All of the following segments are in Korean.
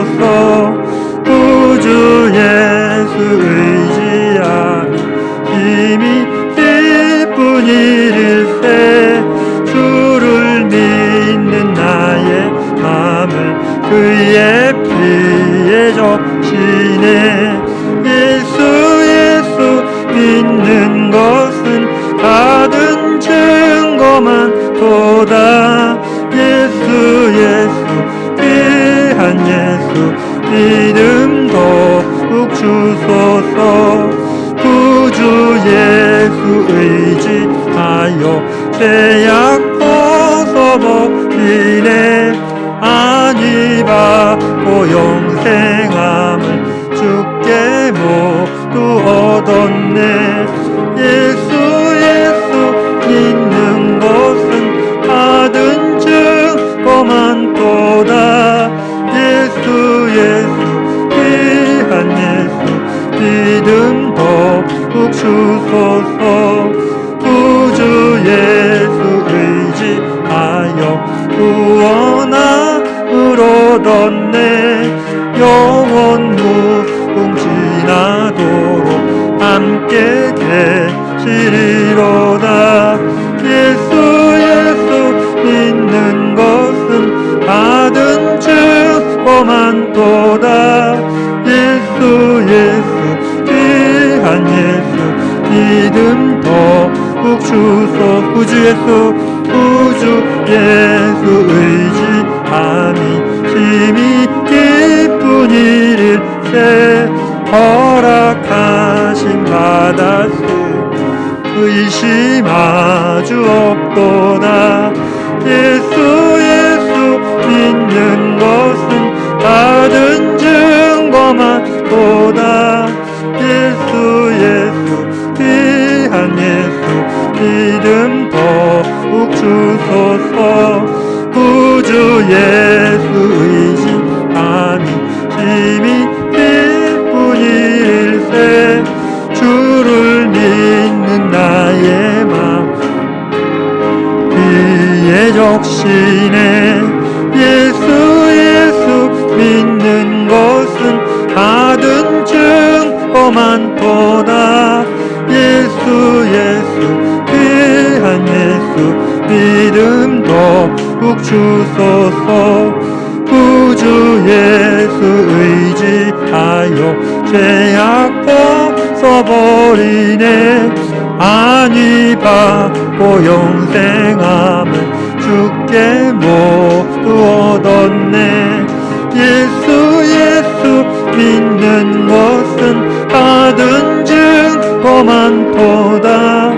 주소서. 구주 예수 의지하며 힘이 기쁜 일일세. 주를 믿는 나의 맘을 그의 피에 적시네. 예수 믿는 것은 받은 증거만 도다. 예수 귀한 예수 믿음 더욱 주소서. 구주 예수 의지하여 죄악 벗어버리네. 안위 받고 영생함을 주께 모두 얻었네. 예수 믿는 것은 받은 증거만 도다. 예수 귀한 예수 믿음 더욱 주소서. 구주 예수 의지하여 구원함을 얻었네. 영원 무궁지나도록 함께 계시리로다. 예수 믿는 것은 받은 증거만 도다. 예수 귀한 예수 믿음 더욱 주소서. 구주 예수 의지함이 힘이 기쁜 일일세. 허락하심 받았으 의심하주 없도다. 예수 믿는 것은 받은 증거만 도다. 예수 귀한 예수 믿음 더욱 주소서. 구주 예수 의지하니 힘이 기쁜 일일세. 주를 믿는 나의 맘 그의 적시네. 예수 믿는 것은 받은 증거만 도다. 예수 귀한 예수 믿음 더욱 주소서. 구주 예수 의지하여 죄악 벗어버리네. 안위 받고 영생함을 주께 모두 얻었네. 예수 믿는 것은 받은 증거만 도다.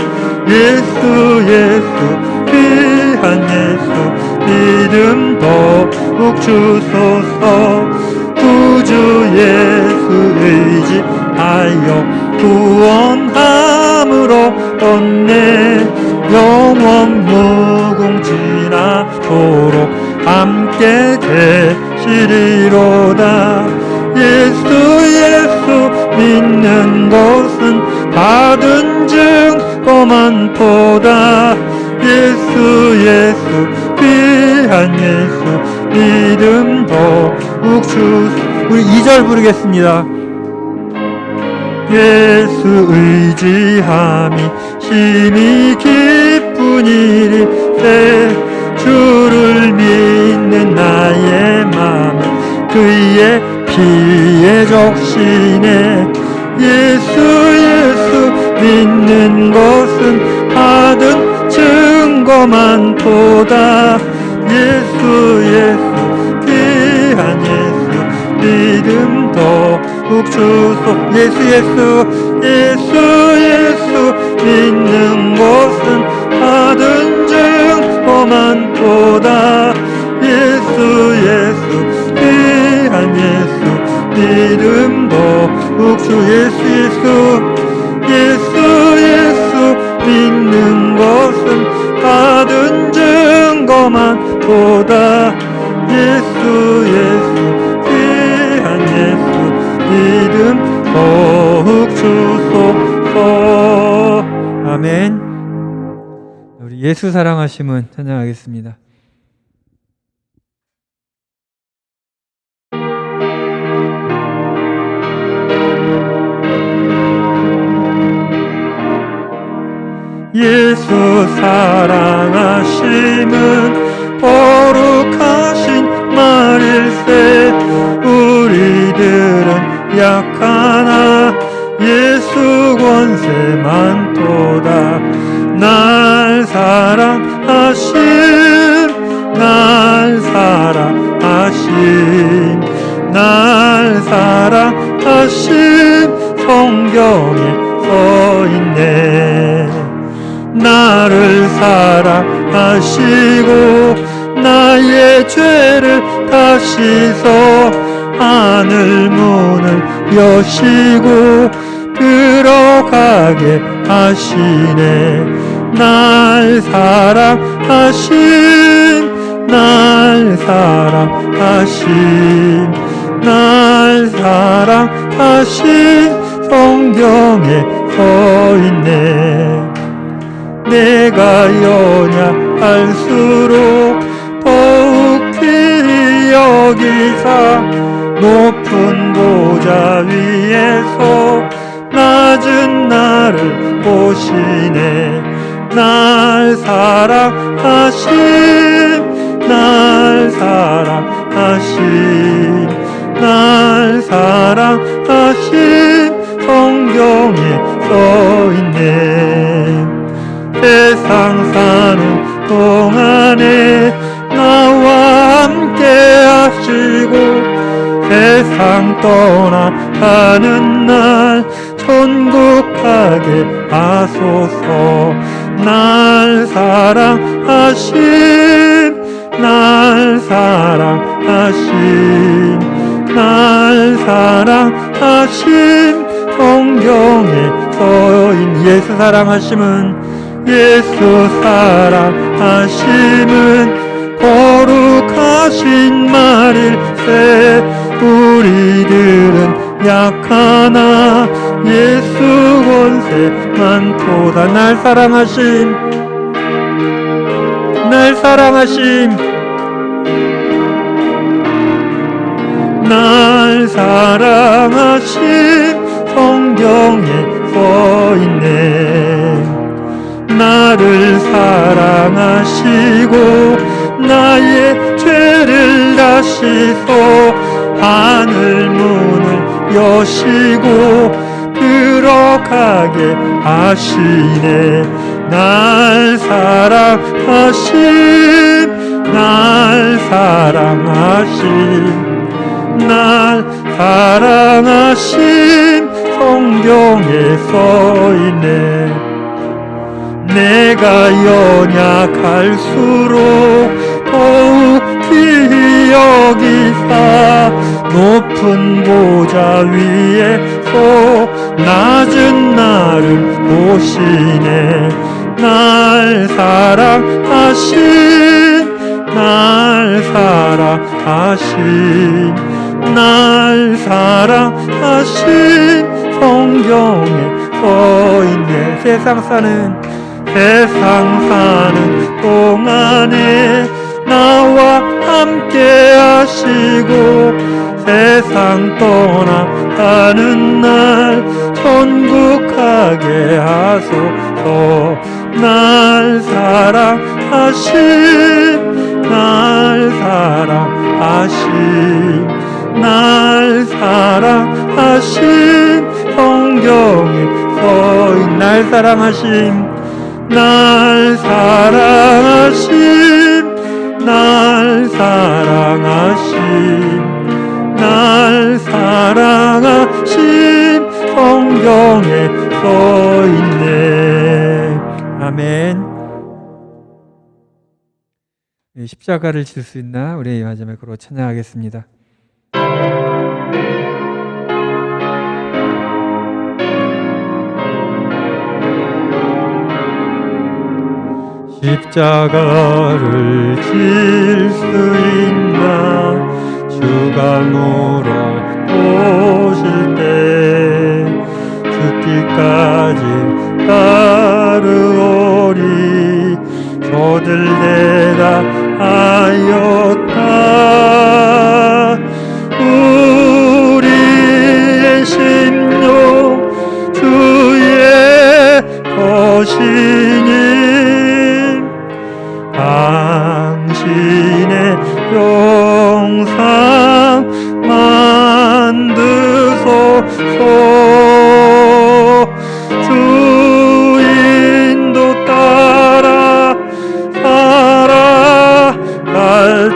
예수 귀한 예수 믿음 더욱 주소서. 구주 예수 의지하여 구원함을 얻었네. 영원 무궁지나도록 함께 계시리로다. 예수 믿는 것은 받은 증거만 도다. 예수 귀한 예수 믿음 더욱 주소서. 우리 2절 부르겠습니다. 예수 의지함이 힘이 기쁜 일일세. 주를 믿는 나의 맘을 그의 피에 적시네. 예수 믿는 것은 받은 증거만 도다. 예수 귀한 예수 믿음 더욱 주소서. 예수 믿는 것은 받은 증거만 도다. 예수 귀한 예수 믿음 더욱 예수 믿는 것은 받은 증거만 도다. 예수 귀한 예수 믿음 더욱 주소서. 아멘. 우리 예수 사랑하심은 찬양하겠습니다. 예수 사랑하심은 거룩하신 말일세. 우리들은 약하나 예수 권세 많도다. 날 사랑하신 날 사랑하신 날 사랑하신 성경에 써있네. 나를 사랑하시고 나의 죄를 다 씻어 하늘 문을 여시고 들어가게 하시네. 날 사랑하신 날 사랑하신 날 사랑하신 성경에 써있네. 내가 연약할수록 더욱 여기사 높은 보좌 위에서 낮은 나를 보시네. 날 사랑하신 날 사랑하신 날 사랑하신 성경에 써있네. 세상 사는 동안에 나와 함께 하시고 세상 떠나가는 날 천국 가게 하소서. 날 사랑하신 날 사랑하신 날 사랑하신 성경에 써인 예수 사랑하심은 예수 사랑하심은 거룩하신 말일세. 우리들은 약하나 예수 권세 많도다. 날 사랑하심 날 사랑하심 날 사랑하심 성경에 써있네. 나를 사랑하시고 나의 죄를 다 씻어 하늘 문을 여시고 들어가게 하시네. 날 사랑하신 날 사랑하신 날 사랑하신 성경에 써있네. 내가 연약할수록 더욱 귀히 여기사 높은 보좌 위에서 낮은 나를 보시네. 날 사랑하신 날 사랑하신 날 사랑하신 성경에 써있네. 세상 사는 동안에 나와 함께 하시고 세상 떠나가는 날 천국 가게 하소서. 날 사랑하신 날 사랑하신 날 사랑하신 성경에 써인 날 사랑하신 날 사랑하신 날 사랑하신 날 사랑하신 성경에 써있네. 아멘. 십자가를 질 수 있나? 우리 마지막으로 찬양하겠습니다. 십자가를 질 수 있나? 주가 물어보실 때 죽기까지 따르오리 저들 대답하였다. 우리의 심령 주의 것이니 주인도 따라 살아갈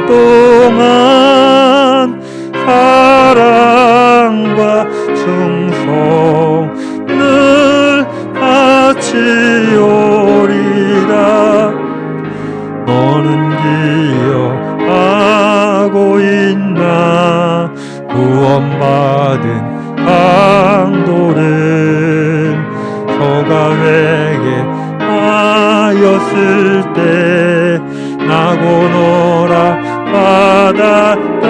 동안 사랑과 충성 늘 바치오리라. 너는 기억하고 있나? 구원받은 강도를 서가 회개 하였을 때 나고 너라 받았다.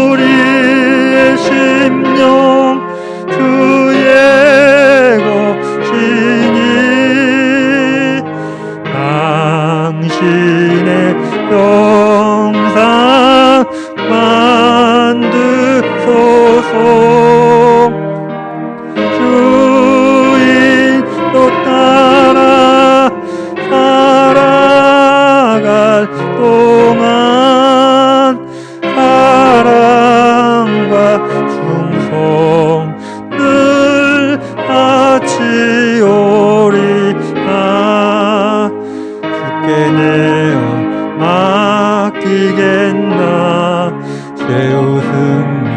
우리의 심령 주의 것이니 당신의 영상 만드소서. 주인도 따라 살아갈 동안 사랑과 충성 늘 바치오리라. 주께 내어 맡기겠나? 죄의 승리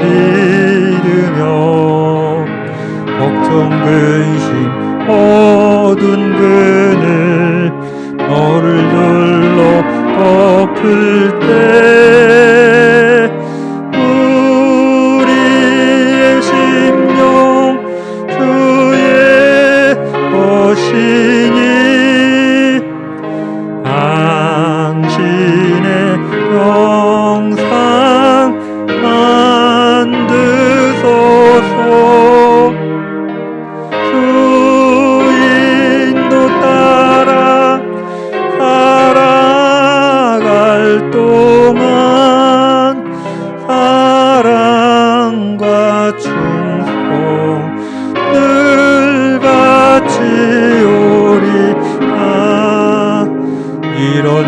믿으며 걱정 근심 어두운 그늘 너를 둘러 덮을 때 우리의 심령 주의 것이니 당신의 영상 만드소서. 주인도 따라 살아갈 동안 사랑과 충성 늘 바치오리라. 이런 일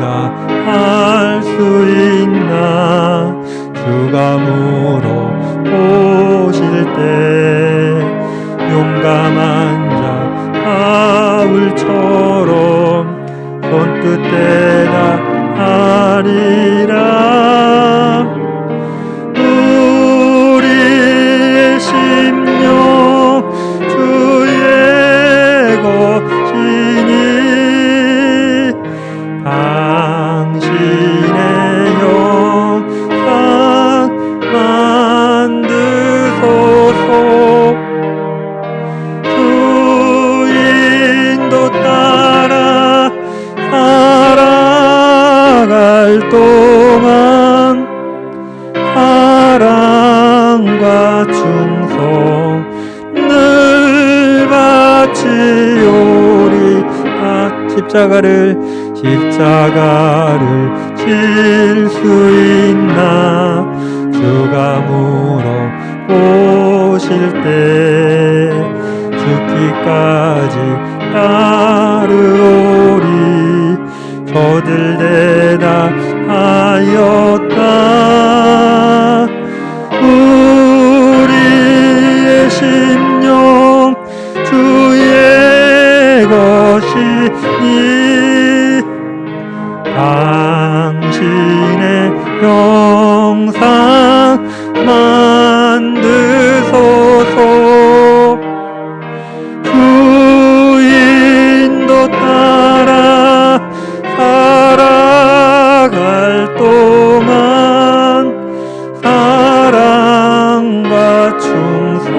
다 할 수 있나? 주가 물어보실 때 용감한 자 바울처럼 손끝 대답하리라. 우리의 심령 주의 것이니 당신의 영상 만드소서. 주인도 따라 살아갈 동안 사랑과 충성 늘 바치오리라. 십자가를 질 수 있나? 주가 물어보실 때 죽기까지 따르오리. 저들 대답하였다. 우리의 심령 주의 것이니 당신의 영상 만드소서. 주인도 따라 살아갈 동안 사랑과 충성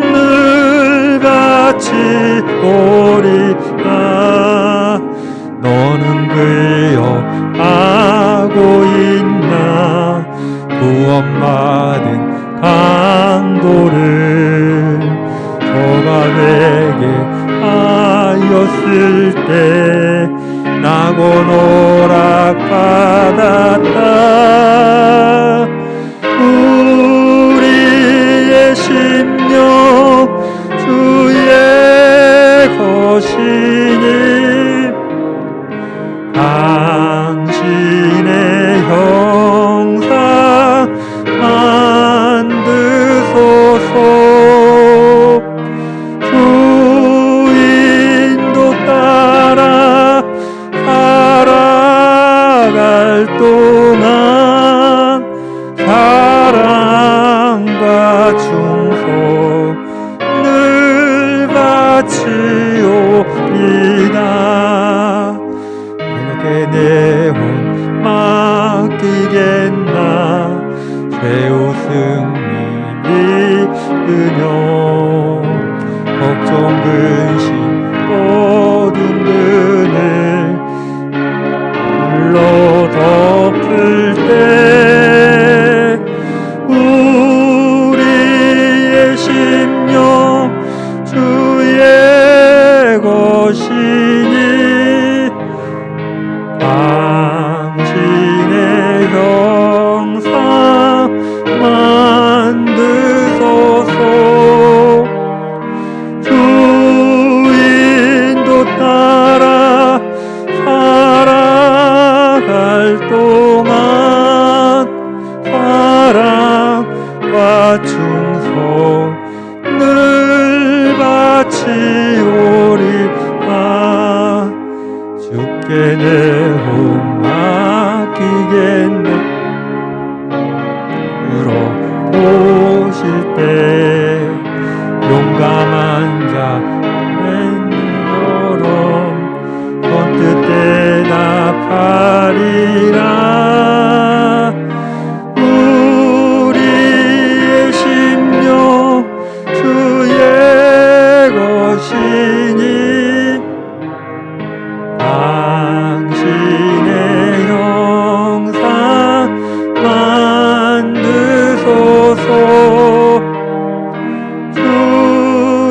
늘 바치오리라. 너는 기억하고 있나? 구원받은 강도를 저가 회개하였을 때 나고 노락받았다. 우리의 심령 주의 것이니 당신의 형상 동안 사랑과 충성 늘 바치오리다. 내게 내 혼 맡기겠나 최후 승리 믿으며 걱정 근심 어두운 그늘 불러 덮을 때 우리의 심령 주의 것이니 당신의 형상 만드소서. 주인도 따라 살아갈 동안 사랑과 충성 늘 바치오리다. 주께 내 혼 맡기겠네 물어보실 때 용감한 자 왼처럼 선뜻 대답하리라. 우리의 심령 주의 것이니 당신의 형상 만드소서.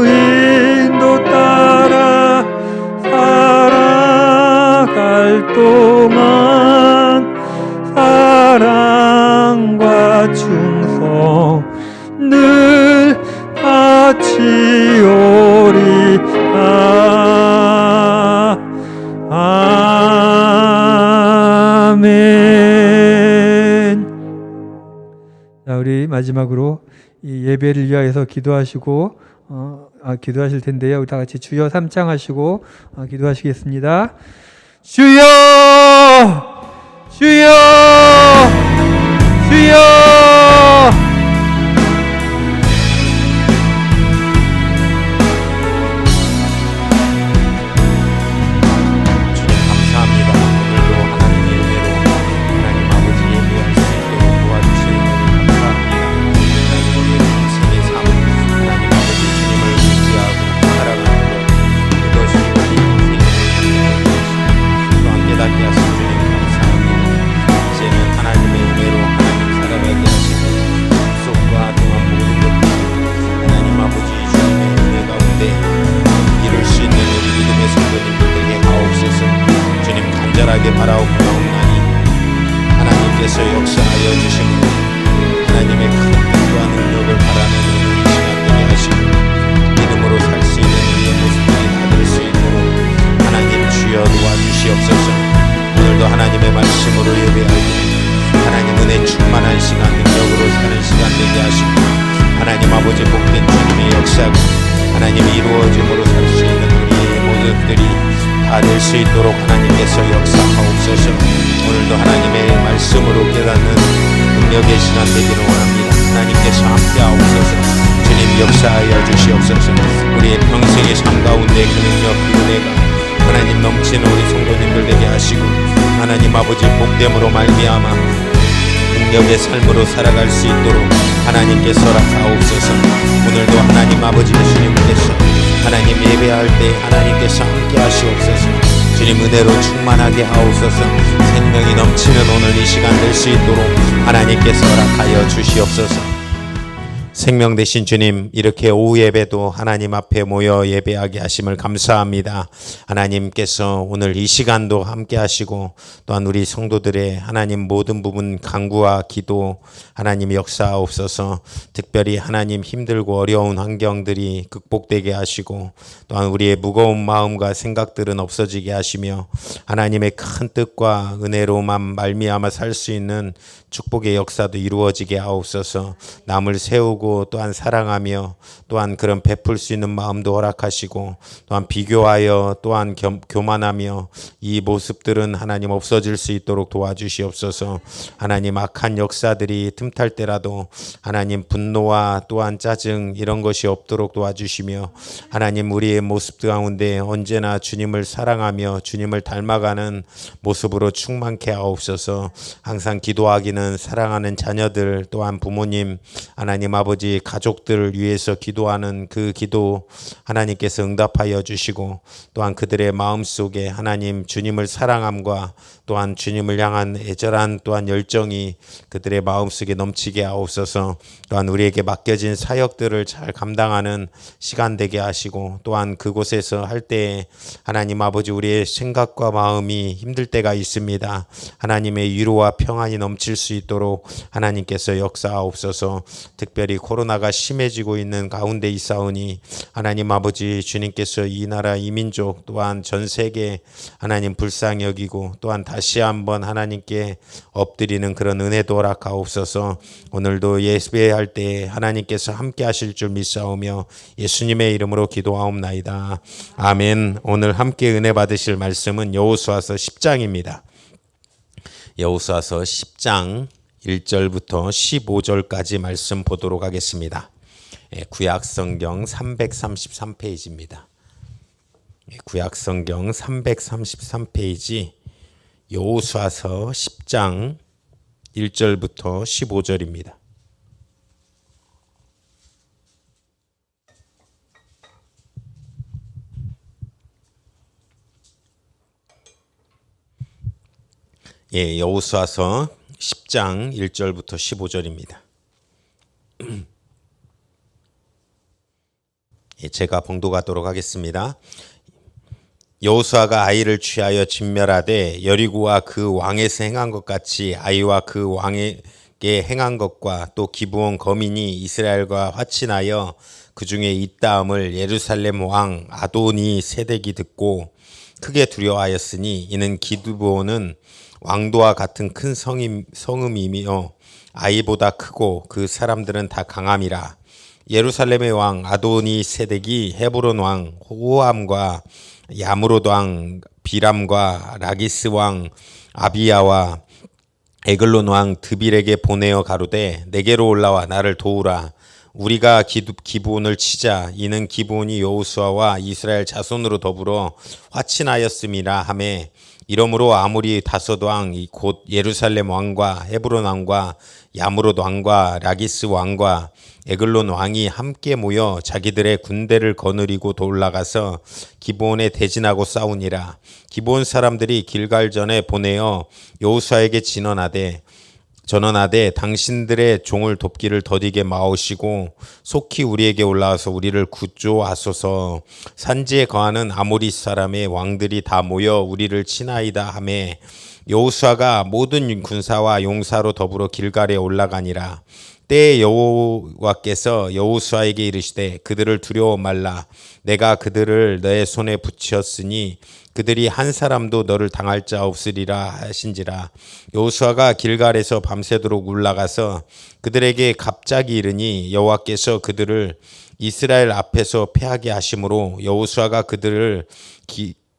주인도 따라 살아갈 동안 사랑과 충성 늘 바치오리다. 아멘. 자, 우리 마지막으로 이 예배를 위하여서 기도하시고 기도하실 텐데요. 우리 다 같이 주여 삼창하시고 기도하시겠습니다. 주여, 주여, 주여. 바라옵나오나니 하나님께서 역사하여 주심으로 하나님의 큰 뜻과 능력을 바라는 오늘 이 시간 되게 하시고 믿음으로 살 수 있는 우리의 모습들이 다 될 수 있도록 하나님 주여 도와주시옵소서. 오늘도 하나님의 말씀으로 예배할 때 하나님 은혜 충만한 시간 능력으로 사는 시간 되게 하시고 하나님 아버지 복된 주님의 역사가 하나님이 이루어짐으로 살 수 있는 우리의 모습들이 다 될 수 있도록 하나님께서 역사하옵소서. 오늘도 하나님의 말씀으로 깨닫는 능력의 시간 되기를 원합니다. 하나님께서 함께하옵소서. 주님 역사하여 주시옵소서. 우리의 평생의 삶 가운데 그 능력 그 은혜가 하나님 넘치는 우리 성도님들 되게 하시고 하나님 아버지 복됨으로 말미암아 능력의 삶으로 살아갈 수 있도록 하나님께서 허락하옵소서. 오늘도 하나님 아버지 주님께서 하나님 예배할 때 하나님께서 함께 하시옵소서. 주님 은혜로 충만하게 하옵소서. 생명이 넘치는 오늘 이 시간 될 수 있도록 하나님께서 허락하여 주시옵소서. 생명 되신 주님, 이렇게 오후 예배도 하나님 앞에 모여 예배하게 하심을 감사합니다. 하나님께서 오늘 이 시간도 함께 하시고 또한 우리 성도들의 하나님 모든 부분 간구와 기도 하나님 역사하옵소서. 특별히 하나님 힘들고 어려운 환경들이 극복되게 하시고 또한 우리의 무거운 마음과 생각들은 없어지게 하시며 하나님의 큰 뜻과 은혜로만 말미암아 살 수 있는 축복의 역사도 이루어지게 하옵소서. 남을 세우고 나누고 또한 사랑하며 또한 그런 베풀 수 있는 마음도 허락하시고 또한 비교하여 또한 교만하며 이 모습들은 하나님 없어질 수 있도록 도와주시옵소서. 하나님 악한 역사들이 틈탈 때라도 하나님 분노와 또한 짜증 이런 것이 없도록 도와주시며 하나님 우리의 모습 가운데 언제나 주님을 사랑하며 주님을 닮아가는 모습으로 충만케 하옵소서. 항상 기도하기는 사랑하는 자녀들 또한 부모님 하나님 아버지 가족들을 위해서 기도하는 그 기도 하나님께서 응답하여 주시고 또한 그들의 마음속에 하나님 주님을 사랑함과 또한 주님을 향한 애절한 또한 열정이 그들의 마음속에 넘치게 하옵소서. 또한 우리에게 맡겨진 사역들을 잘 감당하는 시간 되게 하시고 또한 그곳에서 할 때에 하나님 아버지 우리의 생각과 마음이 힘들 때가 있습니다. 하나님의 위로와 평안이 넘칠 수 있도록 하나님께서 역사하옵소서. 특별히 코로나가 심해지고 있는 가운데 있사오니 하나님 아버지 주님께서 이 나라 이 민족 또한 전 세계 하나님 불쌍히 여기고 또한 다시 한번 하나님께 엎드리는 그런 은혜도 허락하옵소서. 오늘도 예배할 때 하나님께서 함께 하실 줄 믿사오며 예수님의 이름으로 기도하옵나이다. 아멘. 오늘 함께 은혜 받으실 말씀은 여호수아서 10장입니다. 여호수아서 10장 1절부터 15절까지 말씀 보도록 하겠습니다. 구약성경 333페이지입니다. 구약성경 333페이지 여호수아서 10장 1절부터 15절입니다. 여호수아서 10장 1절부터 15절입니다. 제가 봉독하도록 하겠습니다. 여호수아가 아이를 취하여 진멸하되 여리고와 그 왕에서 행한 것 같이 아이와 그 왕에게 행한 것과 또 기브온 거민이 이스라엘과 화친하여 그 중에 있다함을 예루살렘 왕 아도니 세덱이 듣고 크게 두려워하였으니 이는 기브온은 왕도와 같은 큰 성읍이며 아이보다 크고 그 사람들은 다 강함이라. 예루살렘의 왕 아도니 세덱이 헤브론 왕 호함과 야무롯 왕 비람과 라기스 왕 아비야와 에글론 왕 드빌에게 보내어 가로되 내게로 올라와 나를 도우라. 우리가 기브온을 치자. 이는 기브온이 여호수아와 이스라엘 자손으로 더불어 화친하였음이라 하매 이러므로 아무리 다섯 왕 곧 예루살렘 왕과 헤브론 왕과 야무롯 왕과 라기스 왕과 에글론 왕이 함께 모여 자기들의 군대를 거느리고 올라가서 기브온에 대진하고 싸우니라. 기브온 사람들이 길갈전에 보내어 여호수아에게 전언하되 당신들의 종을 돕기를 더디게 마오시고 속히 우리에게 올라와서 우리를 구조하소서. 산지에 거하는 아모리 사람의 왕들이 다 모여 우리를 치나이다 하매 여호수아가 모든 군사와 용사로 더불어 길갈에 올라가니라. 때에 여호와께서 여호수아에게 이르시되 그들을 두려워 말라. 내가 그들을 너의 손에 붙였으니 그들이 한 사람도 너를 당할 자 없으리라 하신지라. 여호수아가 길갈에서 밤새도록 올라가서 그들에게 갑자기 이르니 여호와께서 그들을 이스라엘 앞에서 패하게 하심으로 여호수아가 그들을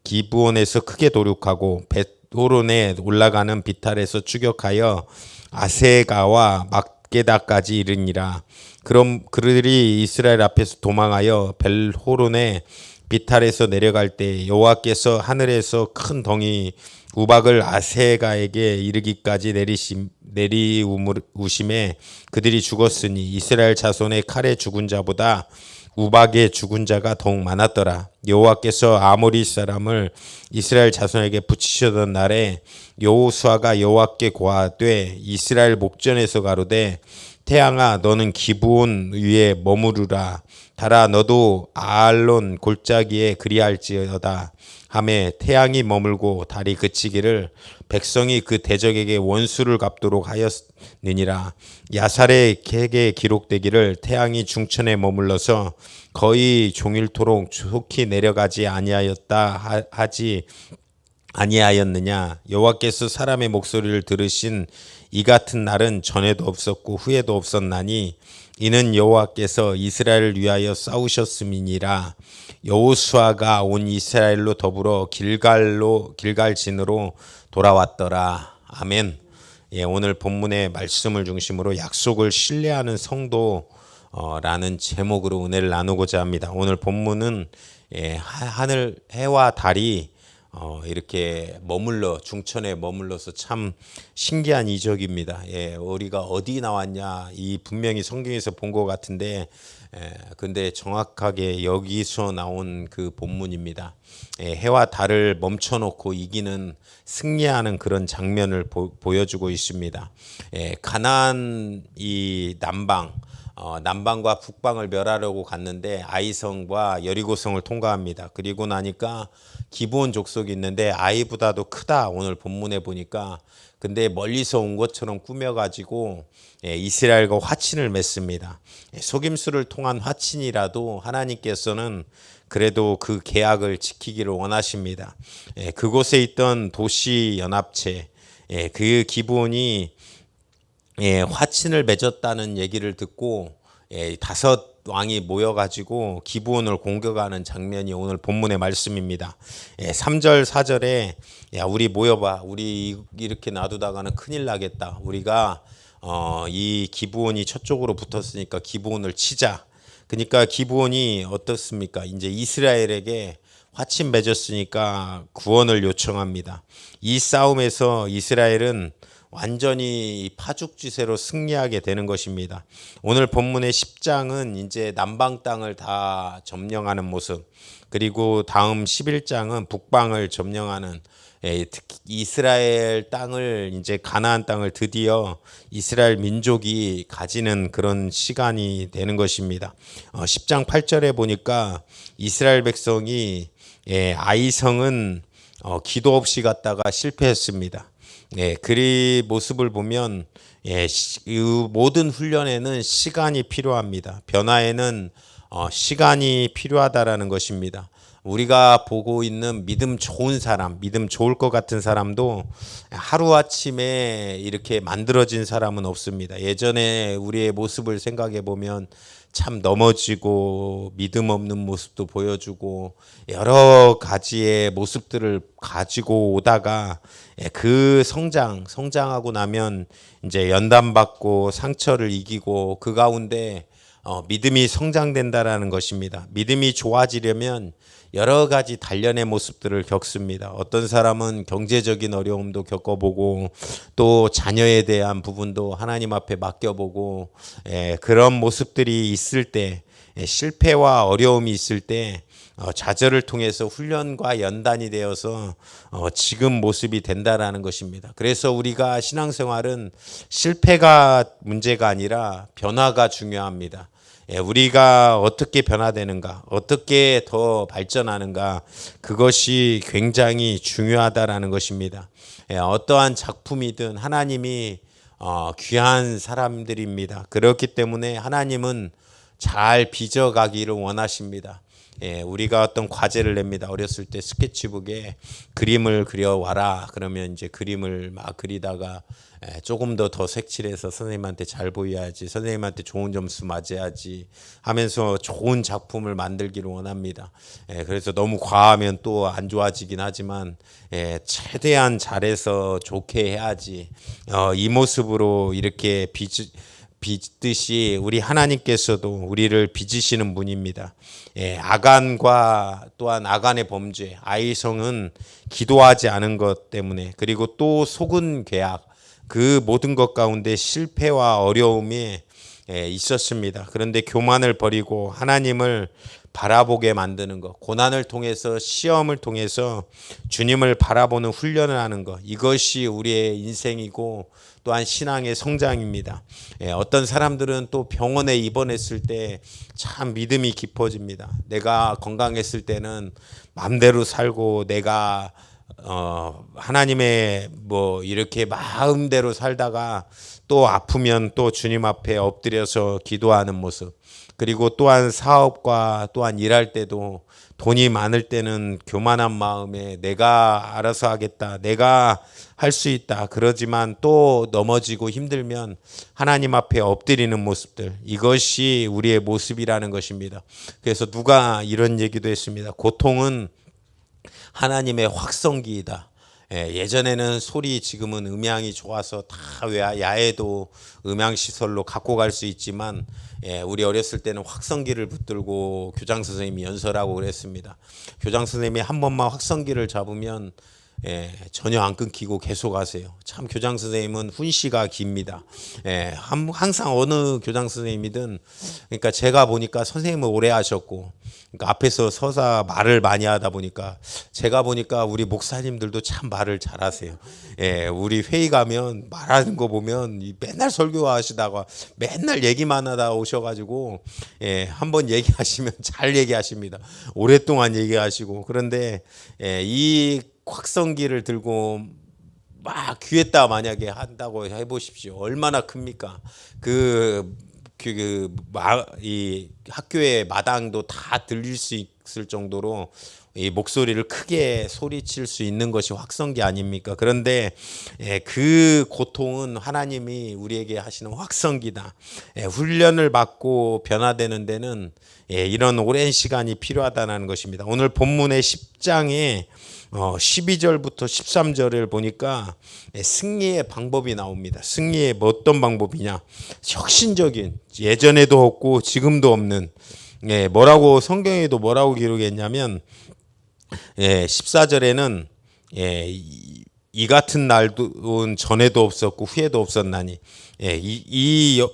기브온에서 크게 도륙하고 벳호론에 올라가는 비탈에서 추격하여 아세가와 막게다까지 이르니라. 그럼 그들이 이스라엘 앞에서 도망하여 벨호론에 비탈에서 내려갈 때 여호와께서 하늘에서 큰 덩이 우박을 아세가에게 이르기까지 내리우심에 그들이 죽었으니 이스라엘 자손의 칼에 죽은 자보다 우박에 죽은 자가 더욱 많았더라. 여호와께서 아모리 사람을 이스라엘 자손에게 붙이시던 날에 여호수아가 여호와께 고하되 이스라엘 목전에서 가로되 태양아 너는 기브온 위에 머무르라. 달아 너도 아알론 골짜기에 그리할지어다 하매 태양이 머물고 달이 그치기를 백성이 그 대적에게 원수를 갚도록 하였느니라. 야살의 객에 기록되기를 태양이 중천에 머물러서 거의 종일토록 속히 내려가지 아니하였다 하지 아니하였느냐? 여호와께서 사람의 목소리를 들으신 이 같은 날은 전에도 없었고 후에도 없었나니 이는 여호와께서 이스라엘을 위하여 싸우셨음이니라. 여호수아가 온 이스라엘로 더불어 길갈진으로 돌아왔더라. 아멘. 예, 오늘 본문의 말씀을 중심으로 약속을 신뢰하는 성도라는 제목으로 은혜를 나누고자 합니다. 오늘 본문은 하늘 해와 달이 이렇게 중천에 머물러서 참 신기한 이적입니다. 우리가 어디 나왔냐, 이 분명히 성경에서 본 것 같은데, 근데 정확하게 여기서 나온 그 본문입니다. 해와 달을 멈춰놓고 이기는 승리하는 그런 장면을 보여주고 있습니다. 가나안 이 남방과 북방을 멸하려고 갔는데 아이성과 여리고성을 통과합니다. 그리고 나니까 기브온 족속이 있는데 아이보다도 크다, 오늘 본문에 보니까. 근데 멀리서 온 것처럼 꾸며가지고 이스라엘과 화친을 맺습니다. 속임수를 통한 화친이라도 하나님께서는 그래도 그 계약을 지키기를 원하십니다. 그곳에 있던 도시 연합체, 그 기브온이 화친을 맺었다는 얘기를 듣고 5 왕이 모여가지고 기브온을 공격하는 장면이 오늘 본문의 말씀입니다. 3절 4절에 야 우리 모여봐, 우리 이렇게 놔두다가는 큰일 나겠다, 우리가 이 기브온이 저쪽으로 붙었으니까 기브온을 치자. 그러니까 기브온이 어떻습니까? 이제 이스라엘에게 화친 맺었으니까 구원을 요청합니다. 이 싸움에서 이스라엘은 완전히 파죽지세로 승리하게 되는 것입니다. 오늘 본문의 10장은 이제 남방 땅을 다 점령하는 모습, 그리고 다음 11장은 북방을 점령하는, 특히 이스라엘 땅을, 이제 가나안 땅을 드디어 이스라엘 민족이 가지는 그런 시간이 되는 것입니다. 10장 8절에 보니까 이스라엘 백성이 아이성은 기도 없이 갔다가 실패했습니다. 그 모습을 보면 이 모든 훈련에는 시간이 필요합니다. 변화에는 시간이 필요하다라는 것입니다. 우리가 보고 있는 믿음 좋은 사람, 믿음 좋을 것 같은 사람도 하루아침에 이렇게 만들어진 사람은 없습니다. 예전에 우리의 모습을 생각해 보면 참 넘어지고 믿음 없는 모습도 보여주고 여러 가지의 모습들을 가지고 오다가 그 성장하고 나면 이제 연단받고 상처를 이기고 그 가운데 믿음이 성장된다라는 것입니다. 믿음이 좋아지려면 여러 가지 단련의 모습들을 겪습니다. 어떤 사람은 경제적인 어려움도 겪어보고 또 자녀에 대한 부분도 하나님 앞에 맡겨보고 그런 모습들이 있을 때, 실패와 어려움이 있을 때 좌절을 통해서 훈련과 연단이 되어서 지금 모습이 된다라는 것입니다. 그래서 우리가 신앙생활은 실패가 문제가 아니라 변화가 중요합니다. 우리가 어떻게 변화되는가, 어떻게 더 발전하는가, 그것이 굉장히 중요하다라는 것입니다. 어떠한 작품이든 하나님이 귀한 사람들입니다. 그렇기 때문에 하나님은 잘 빚어가기를 원하십니다. 우리가 어떤 과제를 냅니다. 어렸을 때 스케치북에 그림을 그려와라. 그러면 이제 그림을 막 그리다가 조금 더 색칠해서 선생님한테 잘 보여야지, 선생님한테 좋은 점수 맞아야지 하면서 좋은 작품을 만들기를 원합니다. 그래서 너무 과하면 또 안 좋아지긴 하지만 최대한 잘해서 좋게 해야지. 이 모습으로 이렇게 빚듯이 우리 하나님께서도 우리를 빚으시는 분입니다. 아간과 또한 아간의 범죄, 아이성은 기도하지 않은 것 때문에, 그리고 또 속은 계약, 그 모든 것 가운데 실패와 어려움이 있었습니다. 그런데 교만을 버리고 하나님을 바라보게 만드는 것, 고난을 통해서, 시험을 통해서 주님을 바라보는 훈련을 하는 것, 이것이 우리의 인생이고 또한 신앙의 성장입니다. 어떤 사람들은 또 병원에 입원했을 때 참 믿음이 깊어집니다. 내가 건강했을 때는 마음대로 살고 내가 하나님의 뭐 이렇게 마음대로 살다가 또 아프면 또 주님 앞에 엎드려서 기도하는 모습, 그리고 또한 사업과 또한 일할 때도 돈이 많을 때는 교만한 마음에 내가 알아서 하겠다, 내가 할 수 있다 그러지만 또 넘어지고 힘들면 하나님 앞에 엎드리는 모습들, 이것이 우리의 모습이라는 것입니다. 그래서 누가 이런 얘기도 했습니다. 고통은 하나님의 확성기이다. 예전에는 소리, 지금은 음향이 좋아서 다 야외도 음향시설로 갖고 갈 수 있지만, 우리 어렸을 때는 확성기를 붙들고 교장 선생님이 연설하고 그랬습니다. 교장 선생님이 한 번만 확성기를 잡으면 전혀 안 끊기고 계속 하세요. 참 교장 선생님은 훈시가 깁니다. 항상 어느 교장 선생님이든, 그러니까 제가 보니까 선생님을 오래 하셨고, 그러니까 앞에서 서사 말을 많이 하다 보니까 제가 보니까 우리 목사님들도 참 말을 잘하세요. 우리 회의 가면 말하는 거 보면 맨날 설교하시다가 맨날 얘기만 하다 오셔가지고 한번 얘기하시면 잘 얘기하십니다. 오랫동안 얘기하시고. 그런데 이 확성기를 들고 막 귀에다 만약에 한다고 해보십시오. 얼마나 큽니까? 이 학교의 마당도 다 들릴 수 있을 정도로 이 목소리를 크게 소리칠 수 있는 것이 확성기 아닙니까? 그런데 그 고통은 하나님이 우리에게 하시는 확성기다. 훈련을 받고 변화되는 데는 이런 오랜 시간이 필요하다는 것입니다. 오늘 본문의 10장에 12절부터 13절을 보니까 승리의 방법이 나옵니다. 승리의 어떤 방법이냐? 혁신적인, 예전에도 없고 지금도 없는, 뭐라고 성경에도 뭐라고 기록했냐면 14절에는 이 같은 날도 전에도 없었고 후에도 없었나니, 이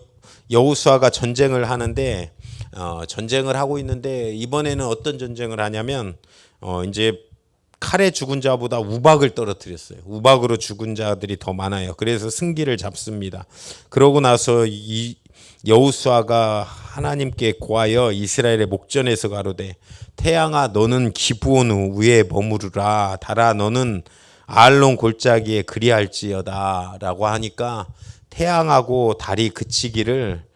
여호수아가 전쟁을 하는데 전쟁을 하고 있는데 이번에는 어떤 전쟁을 하냐면 이제 칼에 죽은 자보다 우박을 떨어뜨렸어요. 우박으로 죽은 자들이 더 많아요. 그래서 승기를 잡습니다. 그러고 나서 이 여호수아가 하나님께 고하여 이스라엘의 목전에서 가로되 태양아 너는 기브온 위에 머무르라, 달아 너는 아알론 골짜기에 그리할지어다 라고 하니까 태양하고 달이 그치기를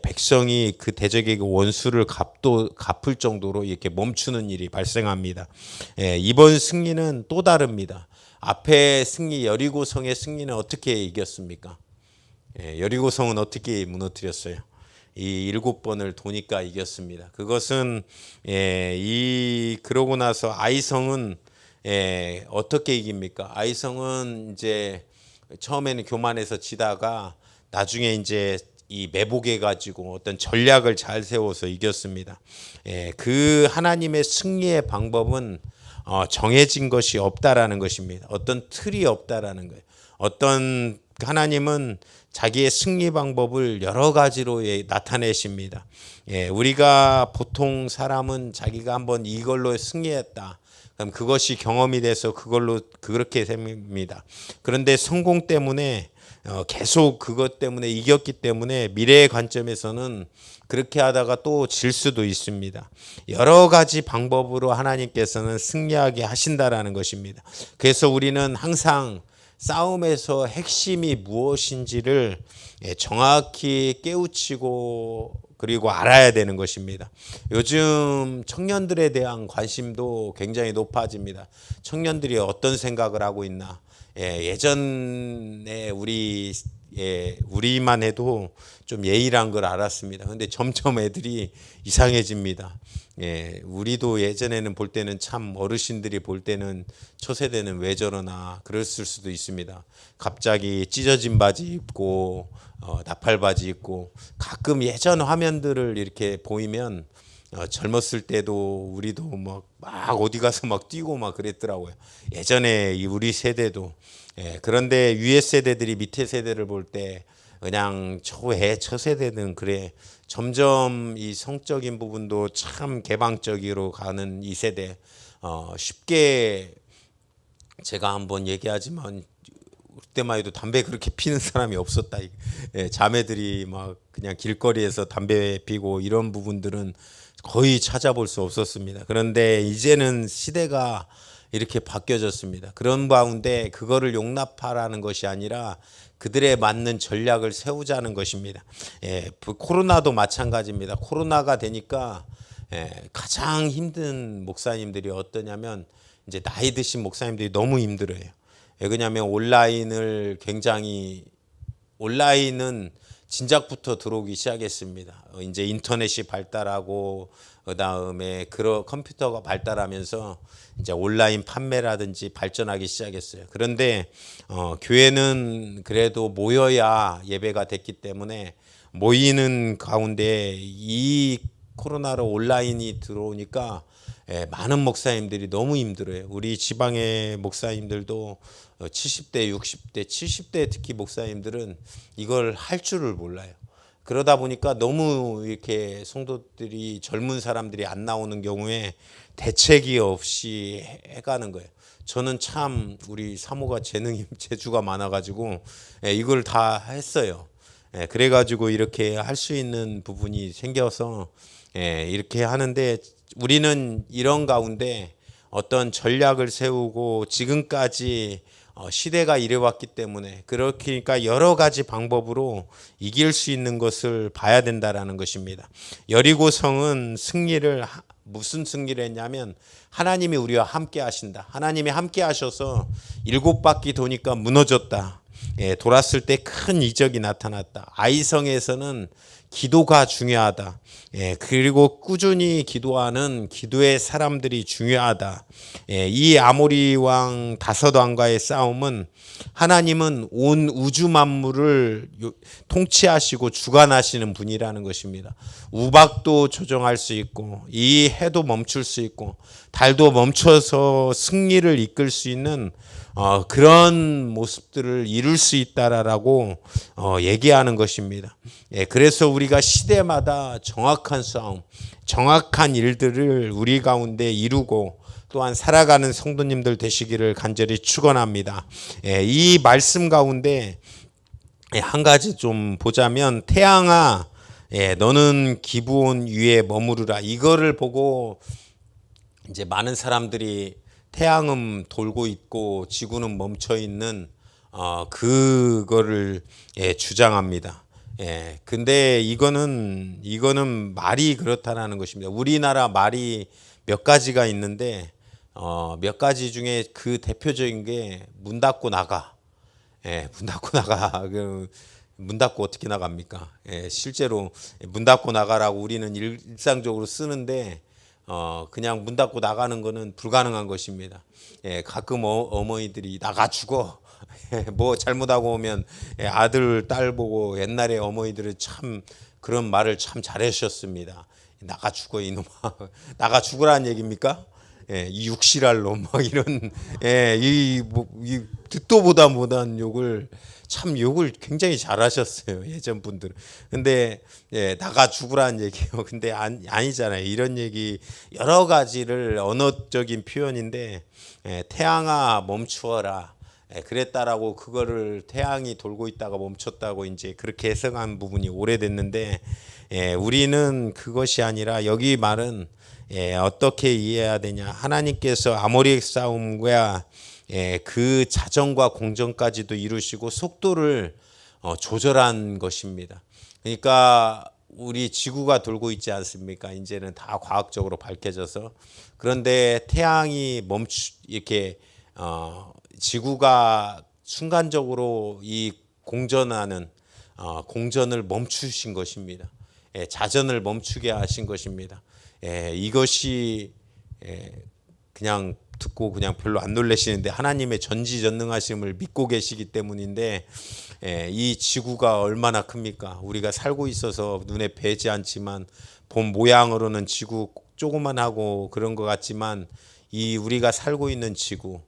백성이 그 대적에게 원수를 갚을 정도로 이렇게 멈추는 일이 발생합니다. 이번 승리는 또 다릅니다. 앞에 승리, 여리고성의 승리는 어떻게 이겼습니까? 여리고성은 어떻게 무너뜨렸어요? 이 7번을 도니까 이겼습니다. 그것은 그러고 나서 아이성은 어떻게 이깁니까? 아이성은 이제 처음에는 교만해서 지다가 나중에 이제 이 매복해 가지고 어떤 전략을 잘 세워서 이겼습니다. 그 하나님의 승리의 방법은 정해진 것이 없다라는 것입니다. 어떤 틀이 없다라는 거예요. 어떤 하나님은 자기의 승리 방법을 여러 가지로 나타내십니다. 우리가 보통 사람은 자기가 한번 이걸로 승리했다, 그럼 그것이 경험이 돼서 그걸로 그렇게 됩니다. 그런데 성공 때문에 계속 그것 때문에 이겼기 때문에 미래의 관점에서는 그렇게 하다가 또 질 수도 있습니다. 여러 가지 방법으로 하나님께서는 승리하게 하신다라는 것입니다. 그래서 우리는 항상 싸움에서 핵심이 무엇인지를 정확히 깨우치고 그리고 알아야 되는 것입니다. 요즘 청년들에 대한 관심도 굉장히 높아집니다. 청년들이 어떤 생각을 하고 있나? 예전에 우리만 해도 좀 예의란 걸 알았습니다. 근데 점점 애들이 이상해집니다. 우리도 예전에는 볼 때는 참 어르신들이 볼 때는 초세대는 왜 저러나 그랬을 수도 있습니다. 갑자기 찢어진 바지 입고 나팔 바지 입고 가끔 예전 화면들을 이렇게 보이면 젊었을 때도 우리도 막 어디 가서 막 뛰고 막 그랬더라고요. 예전에 우리 세대도. 그런데 위에 세대들이 밑에 세대를 볼 때 그냥 저 세대는 그래. 점점 이 성적인 부분도 참 개방적으로 가는 이 세대. 쉽게 제가 한번 얘기하지만 그때만 해도 담배 그렇게 피는 사람이 없었다. 자매들이 막 그냥 길거리에서 담배 피고 이런 부분들은 거의 찾아볼 수 없었습니다. 그런데 이제는 시대가 이렇게 바뀌어졌습니다. 그런 가운데 그거를 용납하라는 것이 아니라 그들에 맞는 전략을 세우자는 것입니다. 코로나도 마찬가지입니다. 코로나가 되니까 가장 힘든 목사님들이 어떠냐면 이제 나이 드신 목사님들이 너무 힘들어요. 왜냐하면 온라인은 진작부터 들어오기 시작했습니다. 이제 인터넷이 발달하고 그다음에 컴퓨터가 발달하면서 이제 온라인 판매라든지 발전하기 시작했어요. 그런데 교회는 그래도 모여야 예배가 됐기 때문에 모이는 가운데 이 코로나로 온라인이 들어오니까 많은 목사님들이 너무 힘들어요. 우리 지방의 목사님들도 70대, 60대, 70대 특히 목사님들은 이걸 할 줄을 몰라요. 그러다 보니까 너무 이렇게 성도들이 젊은 사람들이 안 나오는 경우에 대책이 없이 해가는 거예요. 저는 참 우리 사모가 재주가 많아가지고 이걸 다 했어요. 그래가지고 이렇게 할 수 있는 부분이 생겨서 이렇게 하는데 우리는 이런 가운데 어떤 전략을 세우고 지금까지 시대가 이래왔기 때문에 그러니까 여러 가지 방법으로 이길 수 있는 것을 봐야 된다라는 것입니다. 여리고성은 무슨 승리를 했냐면 하나님이 우리와 함께 하신다. 하나님이 함께 하셔서 7바퀴 도니까 무너졌다. 돌았을 때 큰 이적이 나타났다. 아이성에서는 기도가 중요하다. 그리고 꾸준히 기도하는 기도의 사람들이 중요하다. 이 아모리 왕 다섯 왕과의 싸움은 하나님은 온 우주 만물을 통치하시고 주관하시는 분이라는 것입니다. 우박도 조정할 수 있고 이 해도 멈출 수 있고 달도 멈춰서 승리를 이끌 수 있는 그런 모습들을 이룰 수 있다라고 얘기하는 것입니다. 그래서 우리가 시대마다 정확한 싸움, 정확한 일들을 우리 가운데 이루고 또한 살아가는 성도님들 되시기를 간절히 축원합니다. 이 말씀 가운데 한 가지 좀 보자면 태양아 너는 기브온 위에 머무르라. 이거를 보고 이제 많은 사람들이 태양은 돌고 있고 지구는 멈춰 있는 그거를 주장합니다. 근데 이거는 말이 그렇다라는 것입니다. 우리나라 말이 몇 가지가 있는데 몇 가지 중에 그 대표적인 게 문 닫고 나가. 문 닫고 나가. 문 닫고 어떻게 나갑니까? 실제로 문 닫고 나가라고 우리는 일상적으로 쓰는데 그냥 문 닫고 나가는 거는 불가능한 것입니다. 가끔 어머니들이 나가 죽어. 뭐 잘못하고 오면 아들, 딸 보고 옛날에 어머니들은 참 그런 말을 참 잘하셨습니다. 나가 죽어 이놈아. 나가 죽으라는 얘기입니까? 이 육실할 놈 막 이런 이 듣도 보다 못한 욕을 굉장히 잘하셨어요 예전 분들은. 근데 나가 죽으라는 얘기예요. 근데 아니잖아요. 이런 얘기 여러 가지를 언어적인 표현인데 태양아 멈추어라. 그랬다라고 그거를 태양이 돌고 있다가 멈췄다고 이제 그렇게 해석한 부분이 오래됐는데 우리는 그것이 아니라 여기 말은 어떻게 이해해야 되냐. 하나님께서 아모리 싸움과 그 자정과 공정까지도 이루시고 속도를 조절한 것입니다. 그러니까 우리 지구가 돌고 있지 않습니까? 이제는 다 과학적으로 밝혀져서. 그런데 태양이 이렇게 지구가 순간적으로 이 공전하는 공전을 멈추신 것입니다. 자전을 멈추게 하신 것입니다. 이것이 그냥 듣고 그냥 별로 안 놀라시는데 하나님의 전지전능하심을 믿고 계시기 때문인데 이 지구가 얼마나 큽니까? 우리가 살고 있어서 눈에 뵈지 않지만 본 모양으로는 지구 조그만하고 그런 것 같지만 이 우리가 살고 있는 지구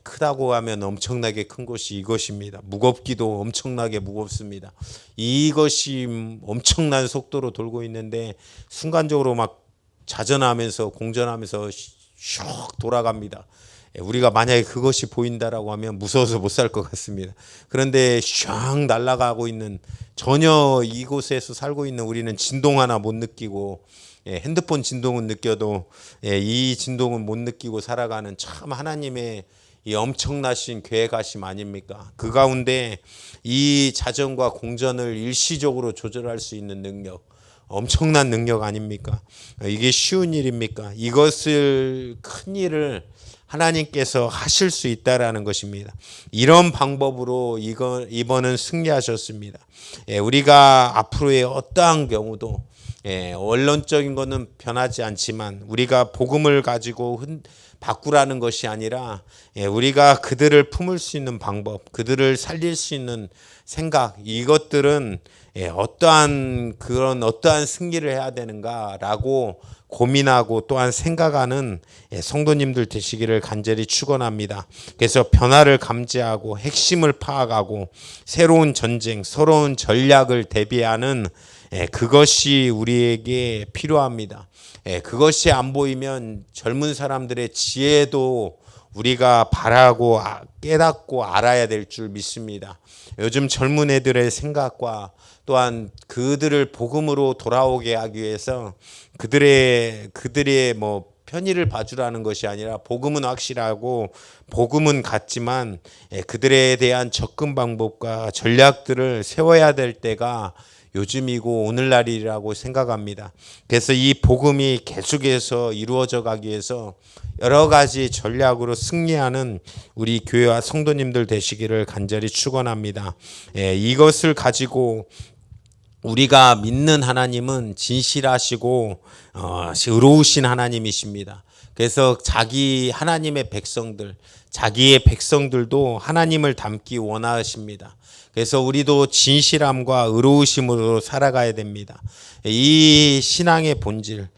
크다고 하면 엄청나게 큰 곳이 이것입니다. 무겁기도 엄청나게 무겁습니다. 이것이 엄청난 속도로 돌고 있는데 순간적으로 막 자전하면서 공전하면서 슉 돌아갑니다. 우리가 만약에 그것이 보인다라고 하면 무서워서 못 살 것 같습니다. 그런데 슉 날아가고 있는 전혀 이곳에서 살고 있는 우리는 진동 하나 못 느끼고 핸드폰 진동은 느껴도 이 진동은 못 느끼고 살아가는 참 하나님의 이 엄청나신 계획하심 아닙니까? 그 가운데 이 자전과 공전을 일시적으로 조절할 수 있는 능력, 엄청난 능력 아닙니까? 이게 쉬운 일입니까? 이것을 큰 일을 하나님께서 하실 수 있다라는 것입니다. 이런 방법으로 이번은 승리하셨습니다. 우리가 앞으로의 어떠한 경우도 원론적인 것은 변하지 않지만 우리가 복음을 가지고 바꾸라는 것이 아니라 우리가 그들을 품을 수 있는 방법, 그들을 살릴 수 있는 생각, 이것들은 어떠한 승리를 해야 되는가라고 고민하고 또한 생각하는 성도님들 되시기를 간절히 축원합니다. 그래서 변화를 감지하고 핵심을 파악하고 새로운 전쟁, 새로운 전략을 대비하는 그것이 우리에게 필요합니다. 그것이 안 보이면 젊은 사람들의 지혜도 우리가 바라고 깨닫고 알아야 될 줄 믿습니다. 요즘 젊은 애들의 생각과 또한 그들을 복음으로 돌아오게 하기 위해서 그들의 편의를 봐주라는 것이 아니라 복음은 확실하고 복음은 같지만 그들에 대한 접근 방법과 전략들을 세워야 될 때가 요즘이고 오늘날이라고 생각합니다. 그래서 이 복음이 계속해서 이루어져 가기 위해서 여러 가지 전략으로 승리하는 우리 교회와 성도님들 되시기를 간절히 축원합니다. 이것을 가지고 우리가 믿는 하나님은 진실하시고 의로우신 하나님이십니다. 그래서 하나님의 백성들, 자기의 백성들도 하나님을 닮기 원하십니다. 그래서 우리도 진실함과 의로우심으로 살아가야 됩니다. 이 신앙의 본질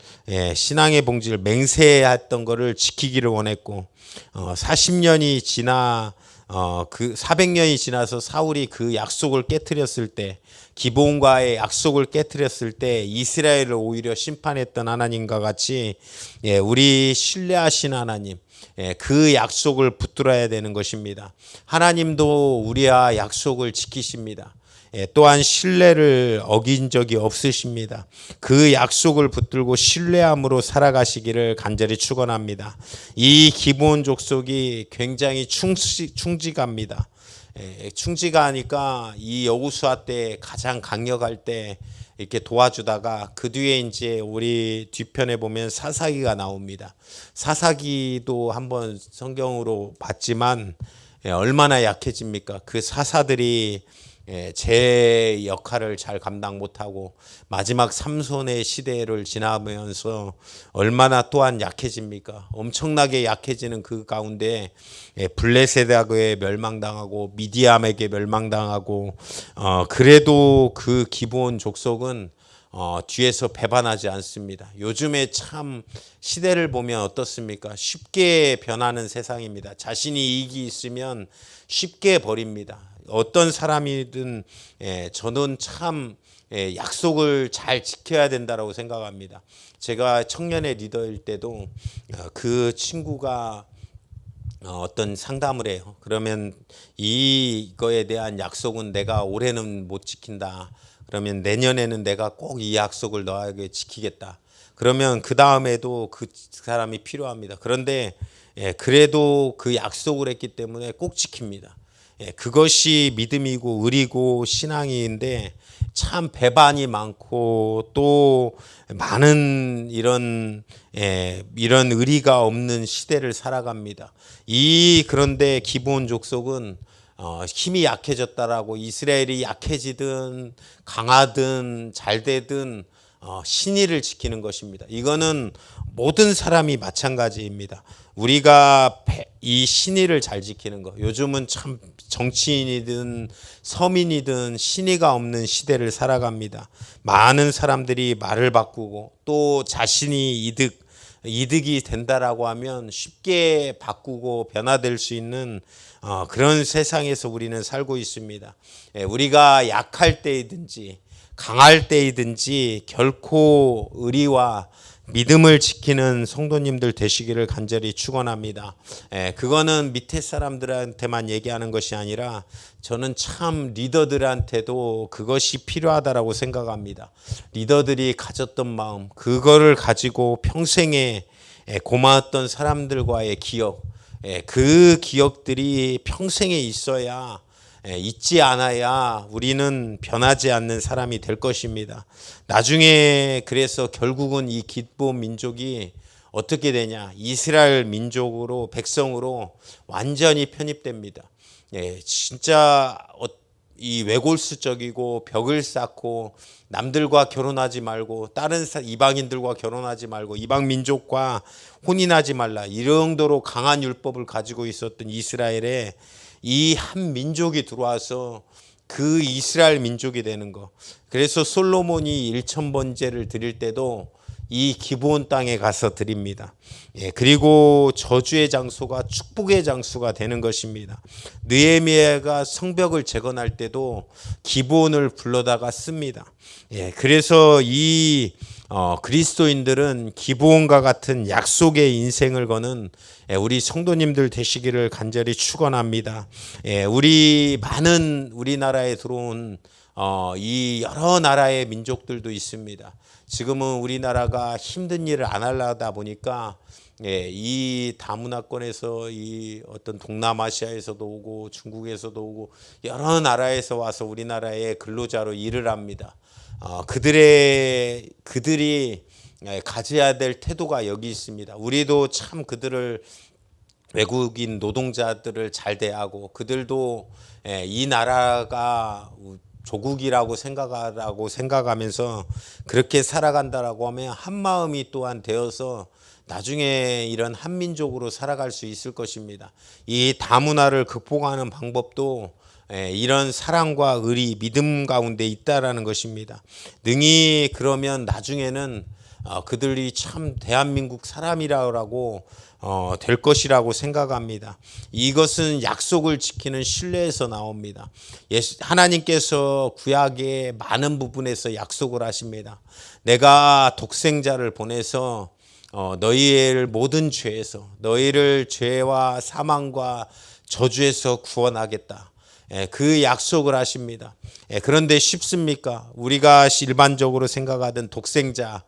맹세했던 것을 지키기를 원했고 40년이 지나 400년이 지나서 사울이 그 약속을 깨트렸을 때 기브온과의 약속을 깨트렸을 때 이스라엘을 오히려 심판했던 하나님과 같이 우리 신뢰하신 하나님 그 약속을 붙들어야 되는 것입니다. 하나님도 우리와 약속을 지키십니다. 또한 신뢰를 어긴 적이 없으십니다. 그 약속을 붙들고 신뢰함으로 살아가시기를 간절히 축원합니다. 이 기브온 족속이 굉장히 충직합니다. 충직하니까 이 여호수아 때 가장 강력할 때 이렇게 도와주다가 그 뒤에 이제 우리 뒤편에 보면 사사기가 나옵니다. 사사기도 한번 성경으로 봤지만 얼마나 약해집니까? 그 사사들이 제 역할을 잘 감당 못하고 마지막 삼손의 시대를 지나면서 얼마나 또한 약해집니까? 엄청나게 약해지는 그 가운데 블레셋에게 멸망당하고 미디암에게 멸망당하고 그래도 그 기브온 족속은 뒤에서 배반하지 않습니다. 요즘에 참 시대를 보면 어떻습니까? 쉽게 변하는 세상입니다. 자신이 이익이 있으면 쉽게 버립니다. 어떤 사람이든 저는 참 약속을 잘 지켜야 된다고 생각합니다. 제가 청년의 리더일 때도 그 친구가 어떤 상담을 해요. 그러면 이거에 대한 약속은 내가 올해는 못 지킨다. 그러면 내년에는 내가 꼭 이 약속을 너에게 지키겠다. 그러면 그 다음에도 그 사람이 필요합니다. 그런데 그래도 그 약속을 했기 때문에 꼭 지킵니다. 그것이 믿음이고 의리고 신앙인데 참 배반이 많고 또 많은 이런 의리가 없는 시대를 살아갑니다. 그런데 기브온 족속은 힘이 약해졌다라고 이스라엘이 약해지든 강하든 잘되든 신의를 지키는 것입니다. 이거는 모든 사람이 마찬가지입니다. 우리가 이 신의를 잘 지키는 것. 요즘은 참 정치인이든 서민이든 신의가 없는 시대를 살아갑니다. 많은 사람들이 말을 바꾸고 또 자신이 이득이 된다라고 하면 쉽게 바꾸고 변화될 수 있는 그런 세상에서 우리는 살고 있습니다. 우리가 약할 때이든지 강할 때이든지 결코 의리와 믿음을 지키는 성도님들 되시기를 간절히 축원합니다. 그거는 밑에 사람들한테만 얘기하는 것이 아니라 저는 참 리더들한테도 그것이 필요하다라고 생각합니다. 리더들이 가졌던 마음, 그거를 가지고 평생에 고마웠던 사람들과의 기억, 그 기억들이 평생에 있어야, 잊지 않아야 우리는 변하지 않는 사람이 될 것입니다. 나중에 그래서 결국은 이 기브온 민족이 어떻게 되냐? 이스라엘 민족으로, 백성으로 완전히 편입됩니다. 진짜 이 외골수적이고 벽을 쌓고 남들과 결혼하지 말고 다른 이방인들과 결혼하지 말고 이방 민족과 혼인하지 말라, 이 정도로 강한 율법을 가지고 있었던 이스라엘에 이 한 민족이 들어와서 그 이스라엘 민족이 되는 거. 그래서 솔로몬이 1000번제를 드릴 때도 이 기브온 땅에 가서 드립니다. 그리고 저주의 장소가 축복의 장소가 되는 것입니다. 느헤미야가 성벽을 재건할 때도 기브온을 불러다가 씁니다. 그래서 이 그리스도인들은 기브온과 같은 약속의 인생을 거는 우리 성도님들 되시기를 간절히 축원합니다. 우리 많은 우리나라에 들어온 이 여러 나라의 민족들도 있습니다. 지금은 우리나라가 힘든 일을 안 하려다 보니까 이 다문화권에서 이 어떤 동남아시아에서도 오고 중국에서도 오고 여러 나라에서 와서 우리나라에 근로자로 일을 합니다. 그들이 가져야 될 태도가 여기 있습니다. 우리도 참 그들을, 외국인 노동자들을 잘 대하고 그들도 이 나라가 조국이라고 생각하면서 그렇게 살아간다라고 하면 한 마음이 또한 되어서 나중에 이런 한민족으로 살아갈 수 있을 것입니다. 이 다문화를 극복하는 방법도 이런 사랑과 의리, 믿음 가운데 있다라는 것입니다. 능히 그러면 나중에는 그들이 참 대한민국 사람이라고 될 것이라고 생각합니다. 이것은 약속을 지키는 신뢰에서 나옵니다. 하나님께서 구약의 많은 부분에서 약속을 하십니다. 내가 독생자를 보내서 너희를 모든 죄에서, 너희를 죄와 사망과 저주에서 구원하겠다. 그 약속을 하십니다. 그런데 쉽습니까? 우리가 일반적으로 생각하던 독생자,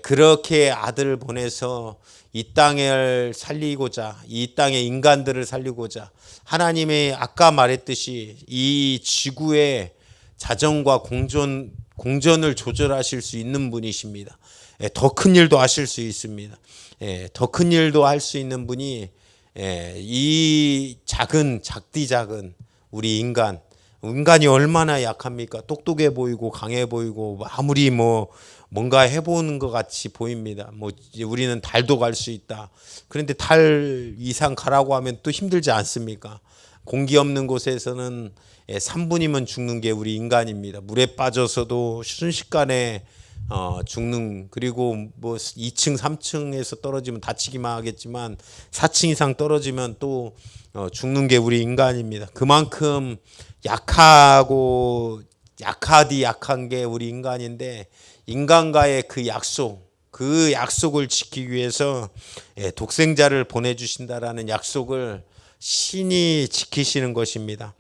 그렇게 아들을 보내서 이 땅을 살리고자, 이 땅의 인간들을 살리고자 하나님의 아까 말했듯이 이 지구의 자전과 공전을 조절하실 수 있는 분이십니다. 더 큰 일도 하실 수 있습니다. 더 큰 일도 할 수 있는 분이 이 작디 작은 우리 인간이 얼마나 약합니까? 똑똑해 보이고 강해 보이고 아무리 뭔가 해보는 것 같이 보입니다. 우리는 달도 갈 수 있다. 그런데 달 이상 가라고 하면 또 힘들지 않습니까? 공기 없는 곳에서는 3분이면 죽는 게 우리 인간입니다. 물에 빠져서도 순식간에 죽는, 그리고 2층 3층에서 떨어지면 다치기만 하겠지만 4층 이상 떨어지면 또 죽는 게 우리 인간입니다. 그만큼 약한 게 우리 인간인데, 인간과의 그 약속을 지키기 위해서 독생자를 보내주신다라는 약속을 신이 지키시는 것입니다.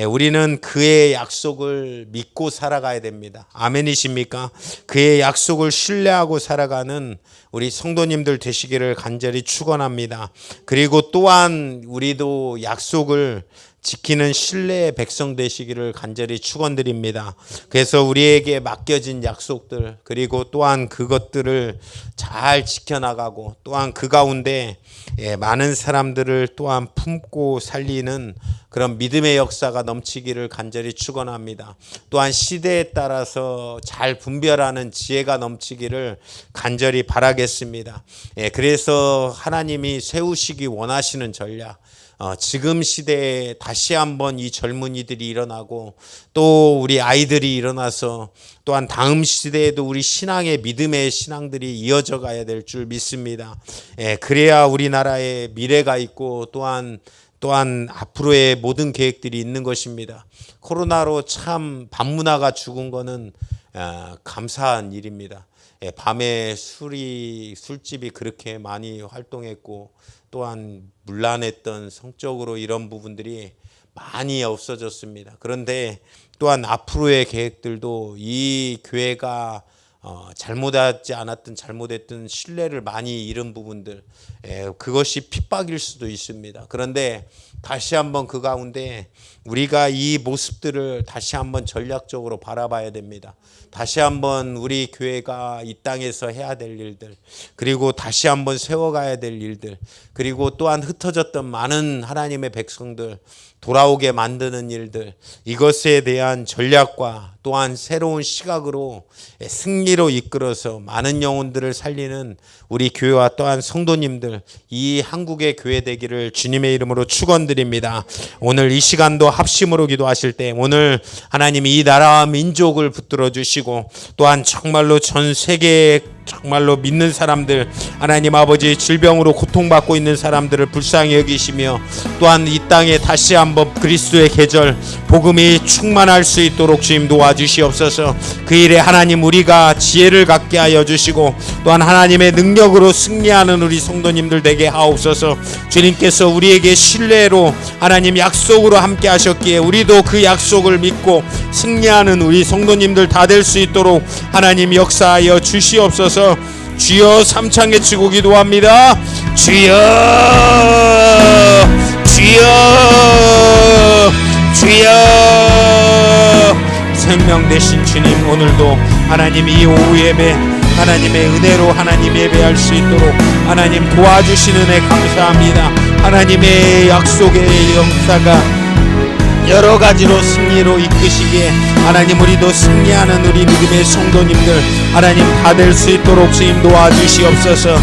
우리는 그의 약속을 믿고 살아가야 됩니다. 아멘이십니까? 그의 약속을 신뢰하고 살아가는 우리 성도님들 되시기를 간절히 축원합니다. 그리고 또한 우리도 약속을 지키는 신뢰의 백성 되시기를 간절히 축원드립니다. 그래서 우리에게 맡겨진 약속들, 그리고 또한 그것들을 잘 지켜나가고, 또한 그 가운데 많은 사람들을 또한 품고 살리는 그런 믿음의 역사가 넘치기를 간절히 축원합니다. 또한 시대에 따라서 잘 분별하는 지혜가 넘치기를 간절히 바라겠습니다. 그래서 하나님이 세우시기 원하시는 전략, 지금 시대에 다시 한번 이 젊은이들이 일어나고 또 우리 아이들이 일어나서 또한 다음 시대에도 우리 신앙의 믿음의 신앙들이 이어져 가야 될 줄 믿습니다. 그래야 우리나라에 미래가 있고 또한 앞으로의 모든 계획들이 있는 것입니다. 코로나로 참 반문화가 죽은 거는 감사한 일입니다. 밤에 술집이 그렇게 많이 활동했고 또한 문란했던 성적으로 이런 부분들이 많이 없어졌습니다. 그런데 또한 앞으로의 계획들도 이 교회가 잘못했던 신뢰를 많이 잃은 부분들, 그것이 핍박일 수도 있습니다. 그런데 다시 한번 그 가운데 우리가 이 모습들을 다시 한번 전략적으로 바라봐야 됩니다. 다시 한번 우리 교회가 이 땅에서 해야 될 일들, 그리고 다시 한번 세워가야 될 일들, 그리고 또한 흩어졌던 많은 하나님의 백성들 돌아오게 만드는 일들, 이것에 대한 전략과 또한 새로운 시각으로 승리로 이끌어서 많은 영혼들을 살리는 우리 교회와 또한 성도님들, 이 한국의 교회 되기를 주님의 이름으로 축원드립니다. 오늘 이 시간도 합심으로 기도하실 때 오늘 하나님이 이 나라와 민족을 붙들어 주시고 또한 정말로 전 세계에 정말로 믿는 사람들, 하나님 아버지 질병으로 고통받고 있는 사람들을 불쌍히 여기시며 또한 이 땅에 다시 한번 그리스도의 계절 복음이 충만할 수 있도록 주님 도와주시옵소서. 그 일에 하나님 우리가 지혜를 갖게 하여 주시고 또한 하나님의 능력으로 승리하는 우리 성도님들 되게 하옵소서. 주님께서 우리에게 신뢰로 하나님 약속으로 함께 하셨기에 우리도 그 약속을 믿고 승리하는 우리 성도님들 다 될 수 있도록 하나님 역사하여 주시옵소서. 주여 삼창 외치고 기도합니다. 주여 주여 주여. 생명 되신 주님, 오늘도 하나님 이 오후 예배 하나님의 은혜로 하나님 예배할 수 있도록 하나님 도와주시는 은혜 감사합니다. 하나님의 약속의 역사가 여러 가지로 승리로 이끄시기에 하나님 우리도 승리하는 우리 믿음의 성도님들 하나님 다 될 수 있도록 주님 도와주시옵소서.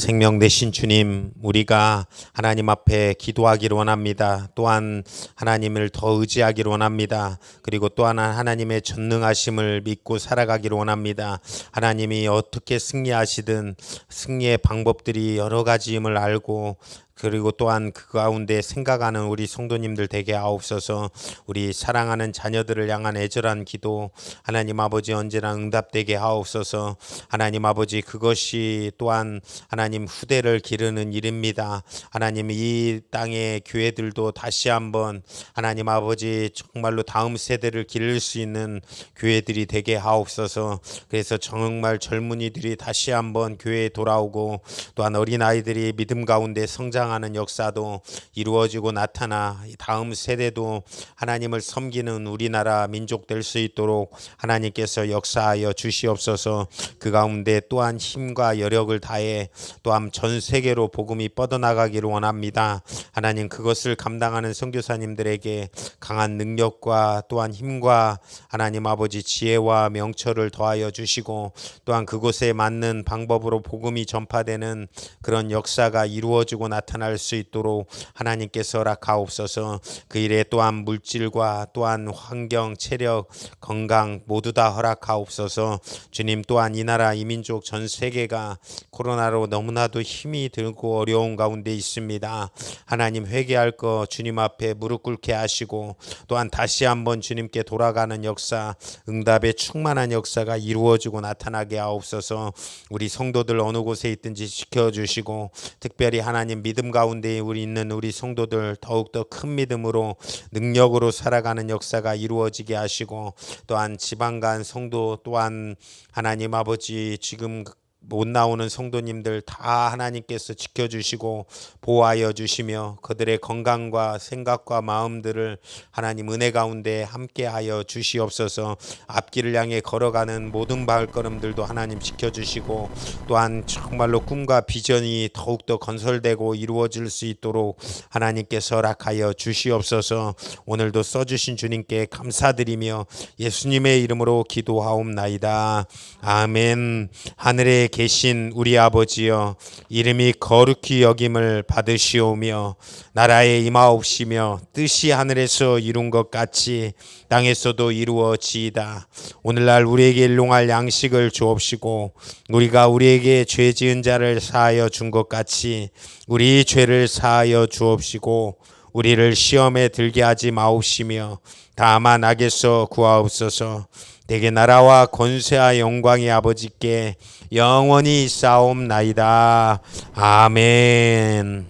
생명 되신 주님, 우리가 하나님 앞에 기도하기를 원합니다. 또한 하나님을 더 의지하기를 원합니다. 그리고 또 하나님의 전능하심을 믿고 살아가기를 원합니다. 하나님이 어떻게 승리하시든 승리의 방법들이 여러 가지임을 알고, 그리고 또한 그 가운데 생각하는 우리 성도님들 되게 하옵소서. 우리 사랑하는 자녀들을 향한 애절한 기도 하나님 아버지 언제나 응답되게 하옵소서. 하나님 아버지, 그것이 또한 하나님 후대를 기르는 일입니다. 하나님, 이 땅의 교회들도 다시 한번 하나님 아버지 정말로 다음 세대를 기를 수 있는 교회들이 되게 하옵소서. 그래서 정말 젊은이들이 다시 한번 교회에 돌아오고, 또한 어린아이들이 믿음 가운데 성장하는 역사도 이루어지고 나타나 다음 세대도 하나님을 섬기는 우리나라 민족 될 수 있도록 하나님께서 역사하여 주시옵소서. 그 가운데 또한 힘과 여력을 다해 또한 전 세계로 복음이 뻗어나가기를 원합니다. 하나님, 그것을 감당하는 선교사님들에게 강한 능력과 또한 힘과 하나님 아버지 지혜와 명철을 더하여 주시고, 또한 그곳에 맞는 방법으로 복음이 전파되는 그런 역사가 이루어지고 나타날 수 있도록 하나님께서 허락하옵소서. 그 일에 또한 물질과 또한 환경, 체력, 건강 모두 다 허락하옵소서. 주님, 또한 이 나라 이 민족 전 세계가 코로나로 너무나도 힘이 들고 어려운 가운데 있습니다. 하나님, 회개할 거 주님 앞에 무릎 꿇게 하시고, 또한 다시 한번 주님께 돌아가는 역사, 응답의 충만한 역사가 이루어지고 나타나게 하옵소서. 우리 성도들 어느 곳에 있든지 지켜주시고, 특별히 하나님 믿음 가운데 우리 있는 우리 성도들 더욱더 큰 믿음으로 능력으로 살아가는 역사가 이루어지게 하시고, 또한 지방간 성도 또한 하나님 아버지 지금 못 나오는 성도님들 다 하나님께서 지켜주시고 보호하여 주시며, 그들의 건강과 생각과 마음들을 하나님 은혜 가운데 함께하여 주시옵소서. 앞길을 향해 걸어가는 모든 발걸음들도 하나님 지켜주시고, 또한 정말로 꿈과 비전이 더욱더 건설되고 이루어질 수 있도록 하나님께서 허락하여 주시옵소서. 오늘도 써주신 주님께 감사드리며 예수님의 이름으로 기도하옵나이다. 아멘. 하늘에 계신 우리 아버지여, 이름이 거룩히 여김을 받으시오며 나라에 임하옵시며 뜻이 하늘에서 이룬 것 같이 땅에서도 이루어지이다. 오늘날 우리에게 일용할 양식을 주옵시고, 우리가 우리에게 죄 지은 자를 사하여 준 것 같이 우리 죄를 사하여 주옵시고, 우리를 시험에 들게 하지 마옵시며 다만 악에서 구하옵소서. 내게 나라와 권세와 영광이 아버지께 영원히 싸움나이다. 아멘.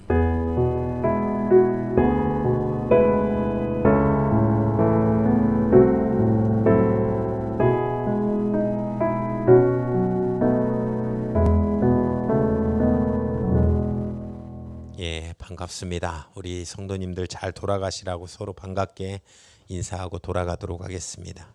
예, 반갑습니다. 우리 성도님들 잘 돌아가시라고 서로 반갑게 인사하고 돌아가도록 하겠습니다.